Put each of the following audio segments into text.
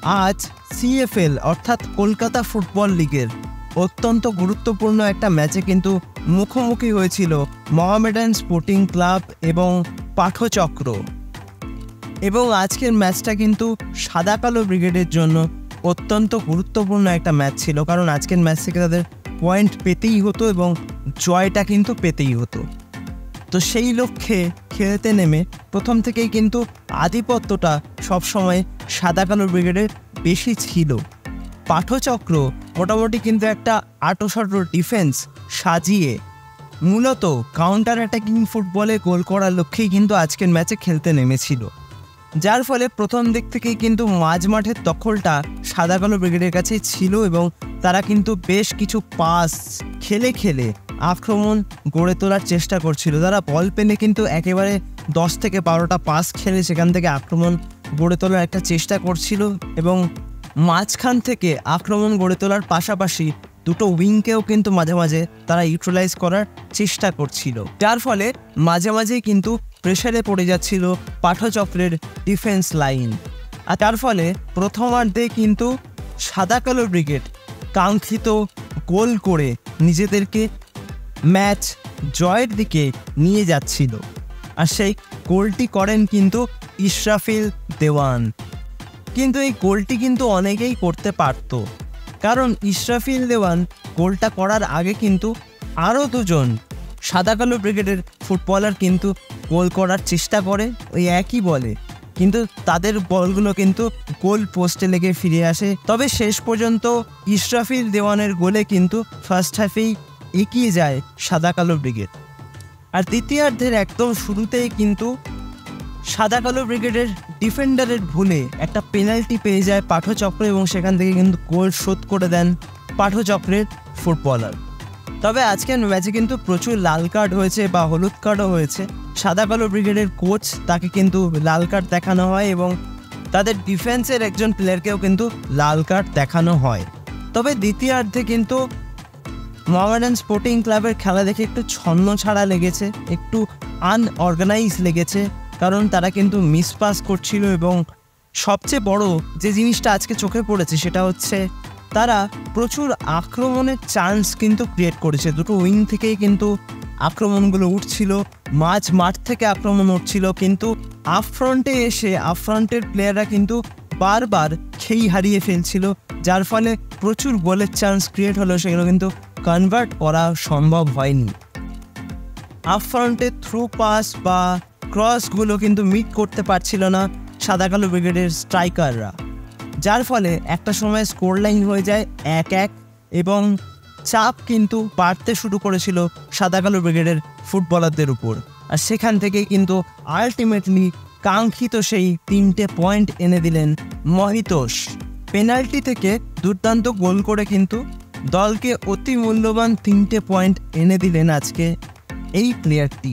আজ সিএফএল অর্থাৎ কলকাতা ফুটবল লিগের অত্যন্ত গুরুত্বপূর্ণ একটা ম্যাচে কিন্তু মুখোমুখি হয়েছিল মোহামেডান স্পোর্টিং ক্লাব এবং পাঠচক্র। এবং আজকের ম্যাচটা কিন্তু সাদা কালো ব্রিগেডের জন্য অত্যন্ত গুরুত্বপূর্ণ একটা ম্যাচ ছিল, কারণ আজকের ম্যাচ থেকে তাদের পয়েন্ট পেতেই হতো এবং জয়টা কিন্তু পেতেই হতো। তো সেই লক্ষ্যে খেলতে নেমে প্রথম থেকেই কিন্তু আধিপত্যটা সবসময় সাদা কালো ব্রিগেডের বেশি ছিল। পাঠচক্র মোটামুটি কিন্তু একটা আঁটোসাঁটো ডিফেন্স সাজিয়ে মূলত কাউন্টার অ্যাটাকিং ফুটবলে গোল করার লক্ষ্যেই কিন্তু আজকের ম্যাচে খেলতে নেমেছিল, যার ফলে প্রথম দিক থেকেই কিন্তু মাঝ মাঠের দখলটা সাদা কালো ব্রিগেডের কাছেই ছিল এবং তারা কিন্তু বেশ কিছু পাস খেলে খেলে আক্রমণ গড়ে তোলার চেষ্টা করছিল। তারা বল পেলে কিন্তু একেবারে 10 থেকে 12টা পাস খেলে সেখান থেকে আক্রমণ গড়ে তোলার একটা চেষ্টা করছিল এবং মাঝখান থেকে আক্রমণ গড়ে তোলার পাশাপাশি দুটো উইংকেও কিন্তু মাঝে মাঝে তারা ইউটিলাইজ করার চেষ্টা করছিল, যার ফলে মাঝে মাঝেই কিন্তু প্রেসারে পড়ে যাচ্ছিল পাঠচক্রের ডিফেন্স লাইন। আর তার ফলে প্রথমার্ধে কিন্তু সাদা কালো ব্রিগেড কাঙ্ক্ষিত গোল করে নিজেদেরকে ম্যাচ জয়ের দিকে নিয়ে যাচ্ছিল। আর সেই গোলটি করেন কিন্তু ইশরাফিল দেওয়ান। কিন্তু এই গোলটি কিন্তু অনেকেই করতে পারত, কারণ ইশরাফিল দেওয়ান গোলটা করার আগে কিন্তু আরও দুজন সাদা কালো ব্রিগেডের ফুটবলার কিন্তু গোল করার চেষ্টা করে ওই একই বলে, কিন্তু তাদের বলগুলো কিন্তু গোল পোস্টে লেগে ফিরে আসে। তবে শেষ পর্যন্ত ইশরাফিল দেওয়ানের গোলে কিন্তু ফার্স্ট হাফেই এগিয়ে যায় সাদা কালো ব্রিগেড। আর দ্বিতীয়ার্ধের একদম শুরুতেই কিন্তু সাদা কালো ব্রিগেডের ডিফেন্ডারের ভুলে একটা পেনাল্টি পেয়ে যায় পাঠচক্র এবং সেখান থেকে কিন্তু গোল শোধ করে দেন পাঠচক্রের ফুটবলার। তবে আজকের ম্যাচে কিন্তু প্রচুর লাল কার্ড হয়েছে বা হলুদ কার্ডও হয়েছে। সাদা কালো ব্রিগেডের কোচ তাকে কিন্তু লাল কার্ড দেখানো হয় এবং তাদের ডিফেন্সের একজন প্লেয়ারকেও কিন্তু লাল কার্ড দেখানো হয়। তবে দ্বিতীয়ার্ধে কিন্তু মোহামেডান স্পোর্টিং ক্লাবের খেলা দেখে একটু ছন্ন ছাড়া লেগেছে, একটু আনঅর্গানাইজ লেগেছে, কারণ তারা কিন্তু মিসপাস করছিল এবং সবচেয়ে বড় যে জিনিসটা আজকে চোখে পড়েছে সেটা হচ্ছে তারা প্রচুর আক্রমণের চান্স কিন্তু ক্রিয়েট করেছে। দুটো উইং থেকেই কিন্তু আক্রমণগুলো উঠছিল, মাঝ মাঠ থেকে আক্রমণ উঠছিল, কিন্তু আপফ্রন্টে এসে আপফ্রন্টের প্লেয়াররা কিন্তু বারবার খেই হারিয়ে ফেলছিল, যার ফলে প্রচুর গোলের চান্স ক্রিয়েট হলো, সেগুলো কিন্তু কনভার্ট করা সম্ভব হয়নি। আপফ্রন্টের থ্রু পাস বা ক্রসগুলো কিন্তু মিট করতে পারছিল না সাদা কালো ব্রিগেডের স্ট্রাইকাররা, যার ফলে একটা সময় স্কোর লাইন হয়ে যায় 1-1 এবং চাপ কিন্তু বাড়তে শুরু করেছিল সাদা কালো ব্রিগেডের ফুটবলারদের উপর। আর সেখান থেকেই কিন্তু আলটিমেটলি কাঙ্ক্ষিত সেই 3টে পয়েন্ট এনে দিলেন মহিতোষ। পেনাল্টি থেকে দুর্দান্ত গোল করে কিন্তু দলকে অতি মূল্যবান 3টে পয়েন্ট এনে দিলেন আজকে এই প্লেয়ারটি।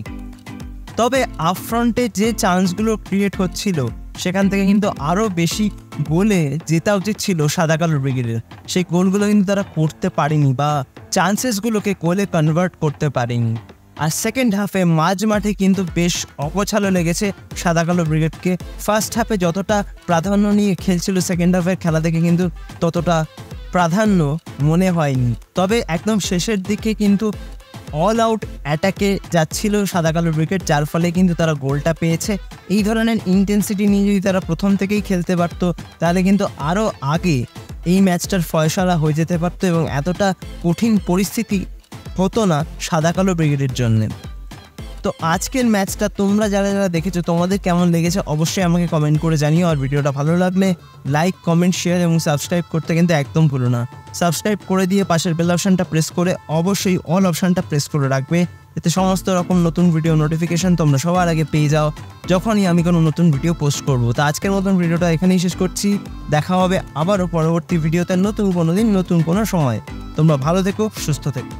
তবে আপফ্রন্টে যে চান্সগুলো ক্রিয়েট হচ্ছিল সেখান থেকে কিন্তু আরও বেশি গোলে জেতা উচিত ছিল সাদা কালো ব্রিগেডের, সেই গোলগুলো কিন্তু তারা করতে পারেনি বা চান্সেসগুলোকে গোলে কনভার্ট করতে পারেনি। আর সেকেন্ড হাফে মাঝ মাঠে কিন্তু বেশ অগোছালো লেগেছে সাদা কালো ব্রিগেডকে। ফার্স্ট হাফে যতটা প্রাধান্য নিয়ে খেলছিল সেকেন্ড হাফের খেলা থেকে কিন্তু ততটা প্রাধান্য মনে হয়নি। তবে একদম শেষের দিকে কিন্তু অল আউট অ্যাটাকে যাচ্ছিল সাদা কালো ব্রিগেড, যার ফলে কিন্তু তারা গোলটা পেয়েছে। এই ধরনের ইন্টেন্সিটি নিয়ে যদি তারা প্রথম থেকেই খেলতে পারতো তাহলে কিন্তু আরও আগে এই ম্যাচটার ফয়সালা হয়ে যেতে পারতো এবং এতটা কঠিন পরিস্থিতি হতো না সাদা কালো ব্রিগেডের জন্য। তো আজকের ম্যাচটা তোমরা যারা যারা দেখেছো তোমাদের কেমন লেগেছে অবশ্যই আমাকে কমেন্ট করে জানিও। আর ভিডিওটা ভালো লাগলে লাইক, কমেন্ট, শেয়ার এবং সাবস্ক্রাইব করতে কিন্তু একদম ভুলো না। সাবস্ক্রাইব করে দিয়ে পাশের বেল অপশানটা প্রেস করে অবশ্যই অল অপশানটা প্রেস করে রাখবে, এতে সমস্ত রকম নতুন ভিডিও নোটিফিকেশান তোমরা সবার আগে পেয়ে যাও যখনই আমি কোনো নতুন ভিডিও পোস্ট করব। তো আজকের মতন ভিডিওটা এখানেই শেষ করছি। দেখা হবে আবারও পরবর্তী ভিডিওতে নতুন কোনো দিন নতুন কোনো সময়। তোমরা ভালো থেকো, সুস্থ থেকো।